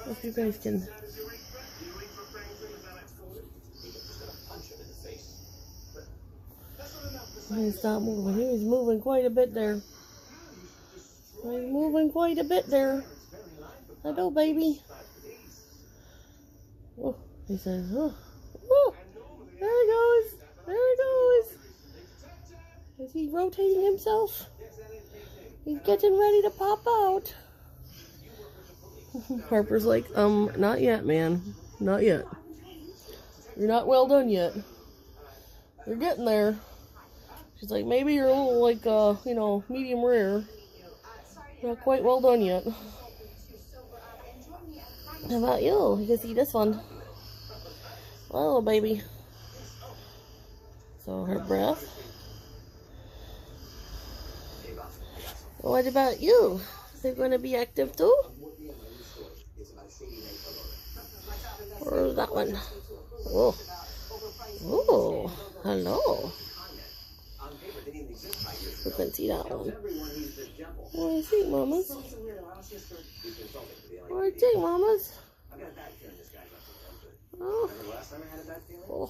If you guys can. He's not moving. He was moving quite a bit there. He's moving quite a bit there. Hello, baby. Oh, he says, oh, oh, there he goes. There he goes. Is he rotating himself? He's getting ready to pop out. Harper's like, not yet, man. Not yet. You're not well done yet. You're getting there. She's like, maybe you're a little, like, medium rare. Not quite well done yet. How about you? You can see this one. Oh, baby. So her breath. What about you? They're going to be active too? Or that one? Oh. Oh, hello. You can see that one. What do you think, mamas? What do you think, mamas? Oh. Oh.